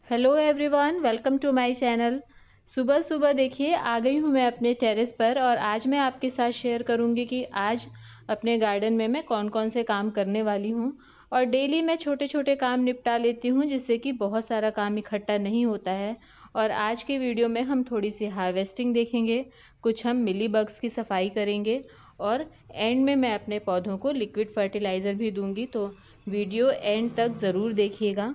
Hello everyone, welcome to my channel. सुबह सुबह देखिए आ गई हूँ मैं अपने टेरेस पर और आज मैं आपके साथ शेयर करूँगी कि आज अपने गार्डन में मैं कौन कौन से काम करने वाली हूँ। और डेली मैं छोटे छोटे काम निपटा लेती हूँ जिससे कि बहुत सारा काम इकट्ठा नहीं होता है। और आज के वीडियो में हम थोड़ी सी हार्वेस्टिंग देखेंगे, कुछ हम मिली बग्स की सफाई करेंगे और एंड में मैं अपने पौधों को लिक्विड फर्टिलाइज़र भी दूंगी। तो वीडियो एंड तक ज़रूर देखिएगा।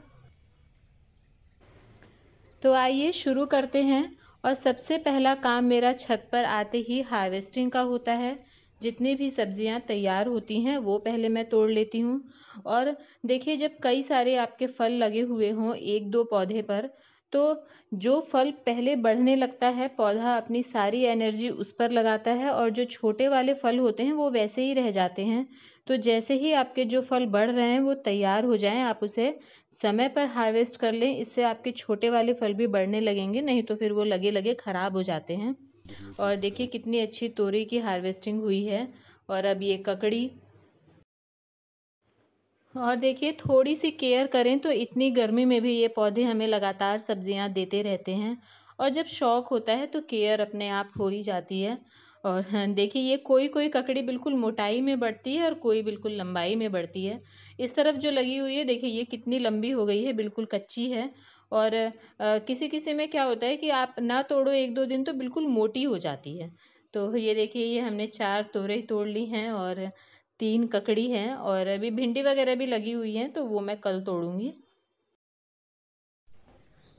तो आइए शुरू करते हैं। और सबसे पहला काम मेरा छत पर आते ही हार्वेस्टिंग का होता है। जितनी भी सब्जियां तैयार होती हैं वो पहले मैं तोड़ लेती हूँ। और देखिए, जब कई सारे आपके फल लगे हुए हों एक दो पौधे पर, तो जो फल पहले बढ़ने लगता है पौधा अपनी सारी एनर्जी उस पर लगाता है और जो छोटे वाले फल होते हैं वो वैसे ही रह जाते हैं। तो जैसे ही आपके जो फल बढ़ रहे हैं वो तैयार हो जाएं, आप उसे समय पर हार्वेस्ट कर लें। इससे आपके छोटे वाले फल भी बढ़ने लगेंगे, नहीं तो फिर वो लगे लगे खराब हो जाते हैं। और देखिए कितनी अच्छी तोरी की हार्वेस्टिंग हुई है। और अब ये ककड़ी। और देखिए, थोड़ी सी केयर करें तो इतनी गर्मी में भी ये पौधे हमें लगातार सब्जियां देते रहते हैं। और जब शौक होता है तो केयर अपने आप हो ही जाती है। और देखिए, ये कोई कोई ककड़ी बिल्कुल मोटाई में बढ़ती है और कोई बिल्कुल लंबाई में बढ़ती है। इस तरफ जो लगी हुई है देखिए ये कितनी लंबी हो गई है, बिल्कुल कच्ची है। और किसी किसी में क्या होता है कि आप ना तोड़ो एक दो दिन तो बिल्कुल मोटी हो जाती है। तो ये देखिए, ये हमने 4 तोरई तोड़ ली हैं और 3 ककड़ी हैं। और अभी भिंडी वगैरह भी लगी हुई हैं तो वो मैं कल तोड़ूंगी।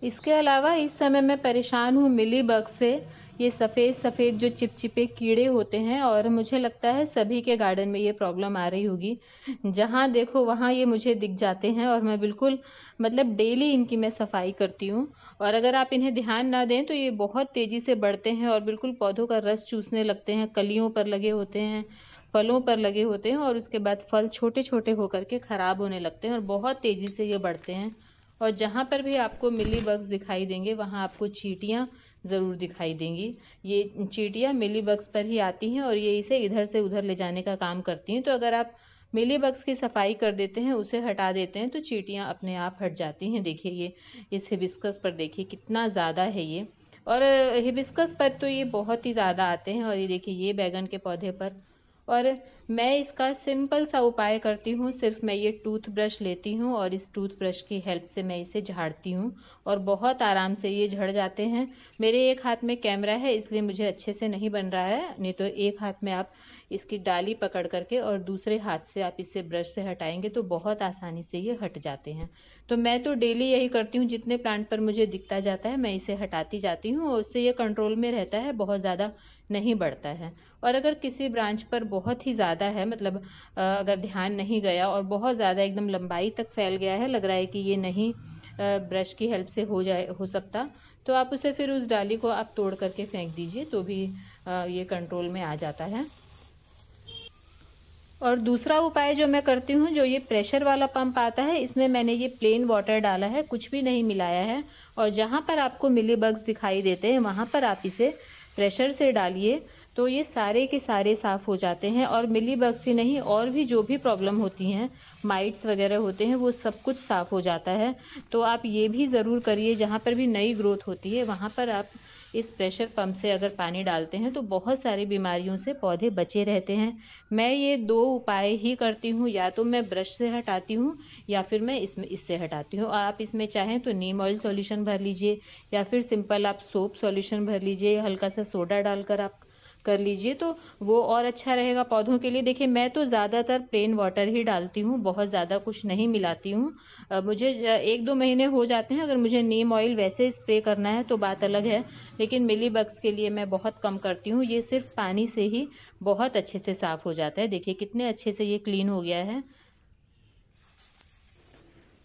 इसके अलावा इस समय मैं परेशान हूँ मिली बग से। ये सफ़ेद सफ़ेद जो चिपचिपे कीड़े होते हैं और मुझे लगता है सभी के गार्डन में ये प्रॉब्लम आ रही होगी। जहाँ देखो वहाँ ये मुझे दिख जाते हैं और मैं बिल्कुल मतलब डेली इनकी मैं सफाई करती हूँ। और अगर आप इन्हें ध्यान ना दें तो ये बहुत तेज़ी से बढ़ते हैं और बिल्कुल पौधों का रस चूसने लगते हैं, कलियों पर लगे होते हैं, फलों पर लगे होते हैं और उसके बाद फल छोटे छोटे होकर के ख़राब होने लगते हैं और बहुत तेज़ी से ये बढ़ते हैं। और जहाँ पर भी आपको मिली बग्स दिखाई देंगे वहाँ आपको चींटियाँ ज़रूर दिखाई देंगी। ये चींटियाँ मिली बग्स पर ही आती हैं और ये इसे इधर से उधर ले जाने का काम करती हैं। तो अगर आप मिली बग्स की सफाई कर देते हैं, उसे हटा देते हैं, तो चींटियाँ अपने आप हट जाती हैं। देखिए ये इस हिबिस्कस पर देखिए कितना ज़्यादा है ये। और हिबिस्कस पर तो ये बहुत ही ज़्यादा आते हैं। और ये देखिए ये बैगन के पौधे पर। और मैं इसका सिंपल सा उपाय करती हूँ, सिर्फ मैं ये टूथ ब्रश लेती हूँ और इस टूथ ब्रश की हेल्प से मैं इसे झाड़ती हूँ और बहुत आराम से ये झड़ जाते हैं। मेरे एक हाथ में कैमरा है इसलिए मुझे अच्छे से नहीं बन रहा है, नहीं तो एक हाथ में आप इसकी डाली पकड़ करके और दूसरे हाथ से आप इसे ब्रश से हटाएंगे तो बहुत आसानी से ये हट जाते हैं। तो मैं तो डेली यही करती हूँ, जितने प्लांट पर मुझे दिखता जाता है मैं इसे हटाती जाती हूँ और उससे ये कंट्रोल में रहता है, बहुत ज़्यादा नहीं बढ़ता है। और अगर किसी ब्रांच पर बहुत ही ज़्यादा है, मतलब अगर ध्यान नहीं गया और बहुत ज़्यादा एकदम लंबाई तक फैल गया है, लग रहा है कि ये नहीं ब्रश की हेल्प से हो सकता, तो आप उसे फिर उस डाली को आप तोड़ करके फेंक दीजिए तो भी ये कंट्रोल में आ जाता है। और दूसरा उपाय जो मैं करती हूँ, जो ये प्रेशर वाला पंप आता है, इसमें मैंने ये प्लेन वाटर डाला है, कुछ भी नहीं मिलाया है। और जहाँ पर आपको मिली बग्स दिखाई देते हैं वहाँ पर आप इसे प्रेशर से डालिए तो ये सारे के सारे साफ़ हो जाते हैं। और मिली बग्स ही नहीं, और भी जो भी प्रॉब्लम होती हैं, माइट्स वगैरह होते हैं, वो सब कुछ साफ़ हो जाता है। तो आप ये भी ज़रूर करिए, जहाँ पर भी नई ग्रोथ होती है वहाँ पर आप इस प्रेशर पंप से अगर पानी डालते हैं तो बहुत सारी बीमारियों से पौधे बचे रहते हैं। मैं ये 2 उपाय ही करती हूँ, या तो मैं ब्रश से हटाती हूँ या फिर मैं इससे हटाती हूँ। आप इसमें चाहें तो नीम ऑयल सॉल्यूशन भर लीजिए या फिर सिंपल आप सोप सॉल्यूशन भर लीजिए, हल्का सा सोडा डालकर आप कर लीजिए तो वो और अच्छा रहेगा पौधों के लिए। देखिए मैं तो ज़्यादातर प्लेन वाटर ही डालती हूँ, बहुत ज़्यादा कुछ नहीं मिलाती हूँ। मुझे 1-2 महीने हो जाते हैं। अगर मुझे नीम ऑयल वैसे स्प्रे करना है तो बात अलग है, लेकिन मिली बग्स के लिए मैं बहुत कम करती हूँ। ये सिर्फ पानी से ही बहुत अच्छे से साफ़ हो जाता है। देखिए कितने अच्छे से ये क्लीन हो गया है।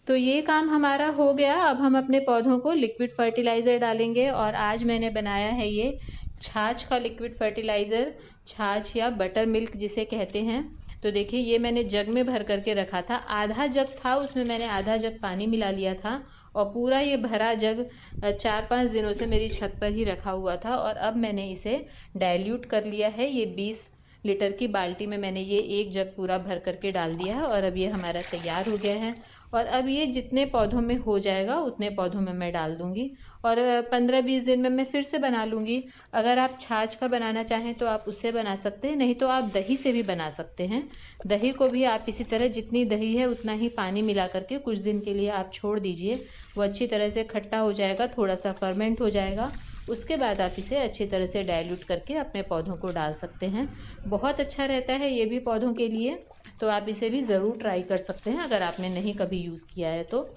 तो ये काम हमारा हो गया। अब हम अपने पौधों को लिक्विड फर्टिलाइज़र डालेंगे और आज मैंने बनाया है ये छाछ का लिक्विड फर्टिलाइज़र, छाछ या बटर मिल्क जिसे कहते हैं। तो देखिए ये मैंने जग में भर करके रखा था, आधा जग था, उसमें मैंने आधा जग पानी मिला लिया था और पूरा ये भरा जग 4-5 दिनों से मेरी छत पर ही रखा हुआ था। और अब मैंने इसे डाइल्यूट कर लिया है। ये 20 लीटर की बाल्टी में मैंने ये एक जग पूरा भर करके डाल दिया है और अब ये हमारा तैयार हो गया है। और अब ये जितने पौधों में हो जाएगा उतने पौधों में मैं डाल दूंगी और 15-20 दिन में मैं फिर से बना लूँगी। अगर आप छाछ का बनाना चाहें तो आप उससे बना सकते हैं, नहीं तो आप दही से भी बना सकते हैं। दही को भी आप इसी तरह जितनी दही है उतना ही पानी मिला करके कुछ दिन के लिए आप छोड़ दीजिए। वो अच्छी तरह से खट्टा हो जाएगा, थोड़ा सा फर्मेंट हो जाएगा। उसके बाद आप इसे अच्छी तरह से डाइल्यूट करके अपने पौधों को डाल सकते हैं। बहुत अच्छा रहता है ये भी पौधों के लिए, तो आप इसे भी ज़रूर ट्राई कर सकते हैं अगर आपने नहीं कभी यूज़ किया है तो।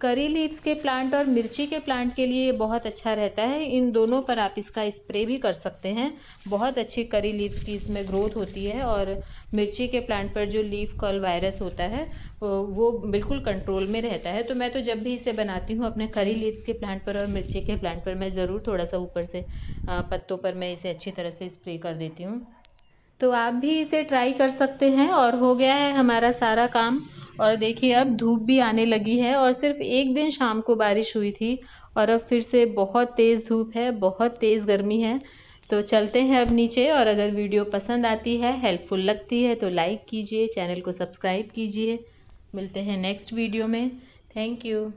करी लीव्स के प्लांट और मिर्ची के प्लांट के लिए ये बहुत अच्छा रहता है। इन दोनों पर आप इसका स्प्रे भी कर सकते हैं। बहुत अच्छी करी लीव्स की इसमें ग्रोथ होती है और मिर्ची के प्लांट पर जो लीफ कर्ल वायरस होता है वो बिल्कुल कंट्रोल में रहता है। तो मैं तो जब भी इसे बनाती हूँ अपने करी लीव्स के प्लांट पर और मिर्ची के प्लांट पर मैं ज़रूर थोड़ा सा ऊपर से पत्तों पर मैं इसे अच्छी तरह से स्प्रे कर देती हूँ। तो आप भी इसे ट्राई कर सकते हैं। और हो गया है हमारा सारा काम। और देखिए अब धूप भी आने लगी है और सिर्फ एक दिन शाम को बारिश हुई थी और अब फिर से बहुत तेज़ धूप है, बहुत तेज़ गर्मी है। तो चलते हैं अब नीचे। और अगर वीडियो पसंद आती है, हेल्पफुल लगती है तो लाइक कीजिए, चैनल को सब्सक्राइब कीजिए। मिलते हैं नेक्स्ट वीडियो में। Thank you.